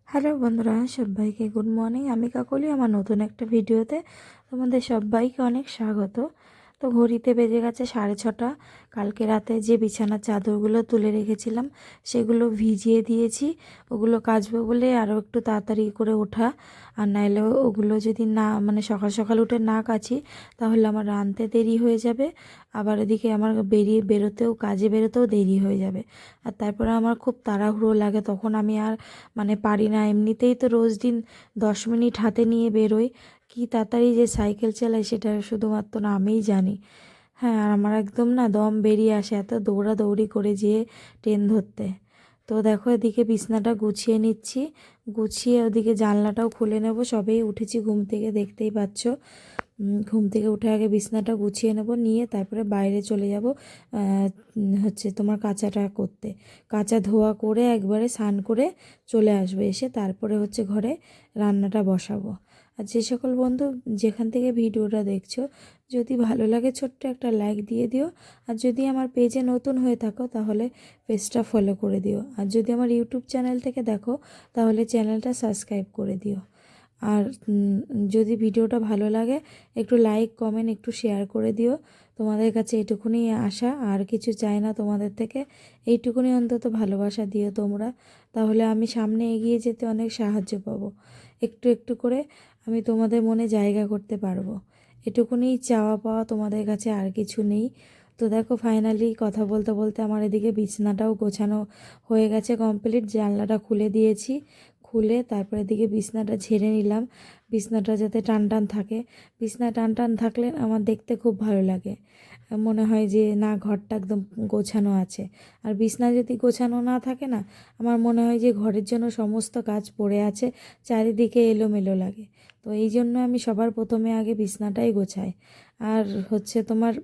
Hello বন্ধুরা, সবাইকে good morning. আমি কাকলি, আমার নতুন একটা ভিডিওতে তোমাদের সবাইকে অনেক স্বাগত। তো ঘড়িতে বেজে গেছে 6:30। কালকে রাতে যে বিছানার চাদরগুলো তুলে রেখেছিলাম সেগুলো ভিজিয়ে দিয়েছি। ওগুলো কাচবো বলে আরও একটু তাড়াতাড়ি করে ওঠা, আর নাইলে ওগুলো যদি না মানে সকাল সকাল উঠে না কাচি তাহলে আমার রাঁধতে দেরি হয়ে যাবে। আবার এদিকে আমার কাজে বেরোতেও দেরি হয়ে যাবে। আর তারপরে আমার খুব তাড়াহুড়ো লাগে, তখন আমি আর পারি না। এমনিতেই তো রোজ দিন 10 মিনিট হাতে নিয়ে বেরোই, কি তাড়াতাড়ি যে সাইকেল চালাই সেটা শুধুমাত্র না আমিই জানি। হ্যাঁ, আর আমার একদম না দম বেরিয়ে আসে এত দৌড়াদৌড়ি করে যেয়ে ট্রেন ধরতে। তো দেখো, এদিকে বিছনাটা গুছিয়ে নিচ্ছি, গুছিয়ে ওদিকে জানলাটাও খুলে নেব। সবেই উঠেছি ঘুম থেকে, দেখতেই পাচ্ছ। ঘুম থেকে উঠে আগে বিছনাটা গুছিয়ে নেব, নিয়ে তারপরে বাইরে চলে যাব হচ্ছে তোমার কাচাটা করতে। কাচা ধোয়া করে একবারে স্নান করে চলে আসবো, এসে তারপরে হচ্ছে ঘরে রান্নাটা বসাবো। আর যে সকল বন্ধু যেখান থেকে ভিডিওটা দেখছো, যদি ভালো লাগে ছোট্ট একটা লাইক দিয়ে দিও। আর যদি আমার পেজে নতুন হয়ে থাকো তাহলে পেজটা ফলো করে দিও। আর যদি আমার ইউটিউব চ্যানেল থেকে দেখো তাহলে চ্যানেলটা সাবস্ক্রাইব করে দিও। আর যদি ভিডিওটা ভালো লাগে একটু লাইক কমেন্ট একটু শেয়ার করে দিও। তোমাদের কাছে এটুকুনি আশা, আর কিছু চাই না তোমাদের থেকে। এইটুকুনি অন্তত ভালোবাসা দিও তোমরা, তাহলে আমি সামনে এগিয়ে যেতে অনেক সাহায্য পাবো। একটু একটু করে আমি তোমাদের মনে জায়গা করতে পারবো। এটুকুনি চাওয়া পাওয়া তোমাদের কাছে, আর কিছু নেই। তো দেখো, ফাইনালি কথা বলতে বলতে আমার এদিকে বিছনাটাও গোছানো হয়ে গেছে কমপ্লিট। জানলাটা খুলে দিয়েছি, খুলে তারপরে দিকে বিছনাটা ঝেড়ে নিলাম। বিছনাটা যাতে টান টান থাকে, বিছনা টান টান থাকলে আমার দেখতে খুব ভালো লাগে, মনে হয় যে না ঘরটা একদম গোছানো আছে। আর বিছনা যদি গোছানো না থাকে না, আমার মনে হয় যে ঘরের জন্য সমস্ত কাজ পড়ে আছে, চারিদিকে এলোমেলো লাগে। তো এই জন্য আমি সবার প্রথমে আগে বিছনাটাই গোছাই। আর হচ্ছে তোমার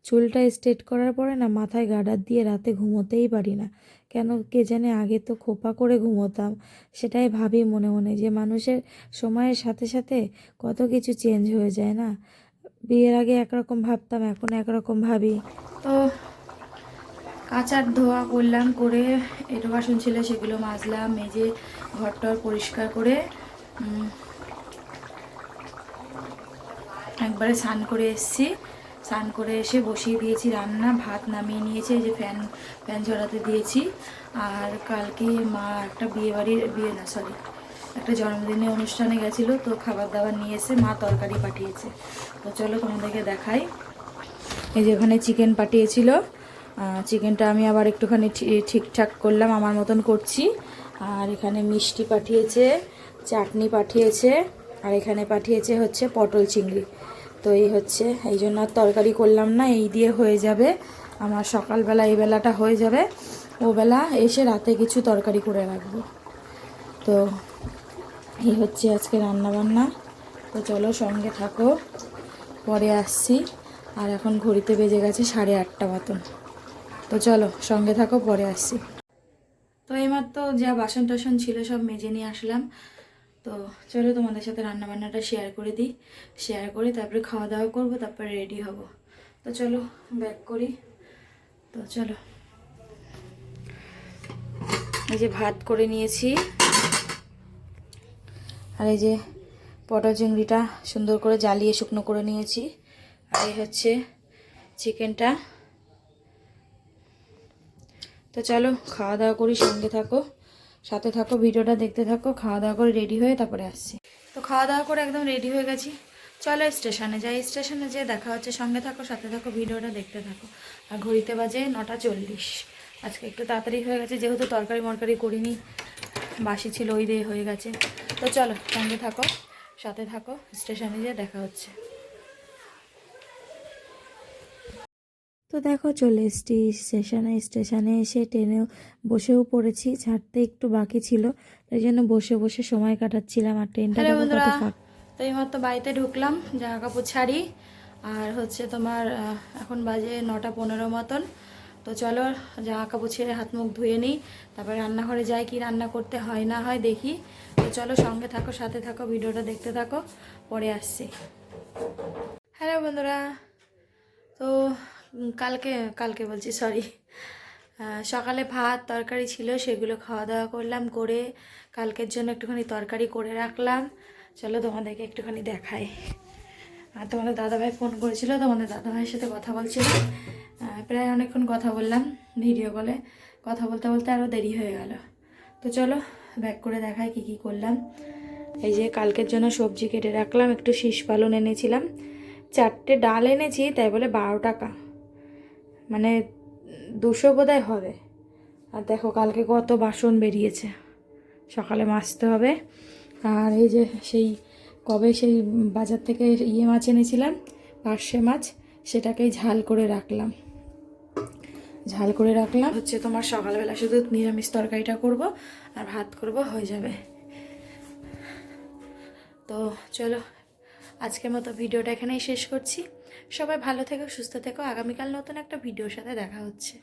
চুলটা স্ট্রেট করার পরে না মাথায় গার্ডার দিয়ে রাতে ঘুমোতেই পারি না, কেন কে জানে। আগে তো খোপা করে ঘুমোতাম, সেটাই ভাবি মনে মনে যে মানুষের সময়ের সাথে সাথে কত কিছু চেঞ্জ হয়ে যায় না। বিয়ের আগে একরকম ভাবতাম, এখন একরকম ভাবি। তো কাচার ধোয়া করলাম, করে এঁটো বাসন ছিল সেগুলো মাজলাম, মেজে ঘরটর পরিষ্কার করে একবারে স্নান করে এসেছি। স্নান করে এসে বসিয়ে দিয়েছি রান্না, ভাত নামিয়ে নিয়েছি, এই যে ফ্যান ঝরাতে দিয়েছি। আর কালকে মা একটা একটা জন্মদিনের অনুষ্ঠানে গেছিলো, তো খাবার দাবার নিয়ে এসে মা তরকারি পাঠিয়েছে। তো চলো তোমাদেরকে দেখাই। এই যে ওখানে চিকেন পাঠিয়েছিল, চিকেনটা আমি আবার একটুখানি ঠিকঠাক করলাম, আমার মতন করছি। আর এখানে মিষ্টি পাঠিয়েছে, চাটনি পাঠিয়েছে, আর এখানে পাঠিয়েছে হচ্ছে পটল চিংড়ি। তো এই জন্য আর তরকারি করলাম না, এই দিয়ে হয়ে যাবে আমার সকালবেলা, এই বেলাটা হয়ে যাবে। ও বেলা এসে রাতে কিছু তরকারি করে রাখবো। তো এই হচ্ছে আজকে রান্না বান্না। তো চলো সঙ্গে থাকো, পরে আসছি। আর এখন ঘড়িতে বেজে গেছে 8:30 মতন। তো চলো সঙ্গে থাকো, পরে আসছি। তো এইমাত্র যা বাসন টাসন ছিল সব মেজে নিয়ে আসলাম। তো চলো তোমাদের সাথে রান্নাবান্নাটা শেয়ার করে দিই, শেয়ার করে তারপরে খাওয়া দাওয়া করবো, তারপরে রেডি হব। তো চলো ব্যাক করি। তো চলো, এই যে ভাত করে নিয়েছি, আর এই যে পটল চিংড়িটা সুন্দর করে জ্বালিয়ে শুকনো করে নিয়েছি, আর এই হচ্ছে চিকেনটা। তো চলো খাওয়া দাওয়া করি, সঙ্গে থাকো, সাথে থাকো, ভিডিওটা দেখতে থাকো। খাওয়া দাওয়া করে রেডি হয়ে তারপরে আসছি। তো খাওয়া দাওয়া করে একদম রেডি হয়ে গেছি, চলো স্টেশনে যাই। স্টেশনে যেয়ে দেখা হচ্ছে, সঙ্গে থাকো, সাথে থাকো, ভিডিওটা দেখতে থাকো। আর ঘড়িতে বাজে 9:40। আজকে একটু তাড়াতাড়ি হয়ে গেছে, যেহেতু তরকারি মরকারি করিনি, বাসি ছিল, ওই দিয়ে হয়ে গেছে। তো চলো সঙ্গে থাকো, সাথে থাকো, স্টেশনে যেয়ে দেখা হচ্ছে। তো দেখো, চলে এসেছি স্টেশনে। স্টেশনে এসে ট্রেনেও বসেও পড়েছি, ছাড়তে একটু বাকি ছিল, তাই জন্য বসে বসে সময় কাটাচ্ছিলাম। আর ট্রেনটা দেখো কত ফাঁকা। তো এইমাত্র বাড়িতে ঢুকলাম, জামা কাপড় ছাড়ি। আর হচ্ছে তোমার এখন বাজে 9:15 মতন। তো চলো জামা কাপড় ছেড়ে হাত মুখ ধুয়ে নিই, তারপরে রান্নাঘরে যাই, কি রান্না করতে হয় না হয় দেখি। তো চলো সঙ্গে থাকো, সাথে থাকো, ভিডিওটা দেখতে থাকো, পরে আসছি। হ্যালো বন্ধুরা, তো কালকে কালকে বলছি, সরি, সকালে ভাত তরকারি ছিল, সেগুলো খাওয়া দাওয়া করলাম, করে কালকের জন্য একটুখানি তরকারি করে রাখলাম। চলো তোমাদেরকে একটুখানি দেখাই। আর তোমাদের দাদাভাই ফোন করেছিল, তোমাদের দাদাভাইয়ের সাথে কথা বলছিলাম, প্রায় অনেকক্ষণ কথা বললাম ভিডিও কলে। কথা বলতে বলতে আরও দেরি হয়ে গেল। তো চলো ব্যাক করে দেখাই কি কি করলাম। এই যে কালকের জন্য সবজি কেটে রাখলাম, একটু শীষ পালন এনেছিলাম, 4টে ডাল এনেছি, তাই বলে 12 টাকা, মানে 200 বোধহয় হবে। আর দেখো কালকে কত বাসন বেরিয়েছে, সকালে মাজতে হবে। আর এই যে সেই কবে সেই বাজার থেকে মাছ এনেছিলাম, পার্শে মাছ, সেটাকেই ঝাল করে রাখলাম। হচ্ছে তোমার সকালবেলা শুধু নিরামিষ তরকারিটা করব আর ভাত করব, হয়ে যাবে। তো চলো আজকের মতো ভিডিওটা এখানেই শেষ করছি। সবাই ভালো থেকো, সুস্থ থেকো। আগামীকাল নতুন একটা ভিডিওর সাথে দেখা হচ্ছে।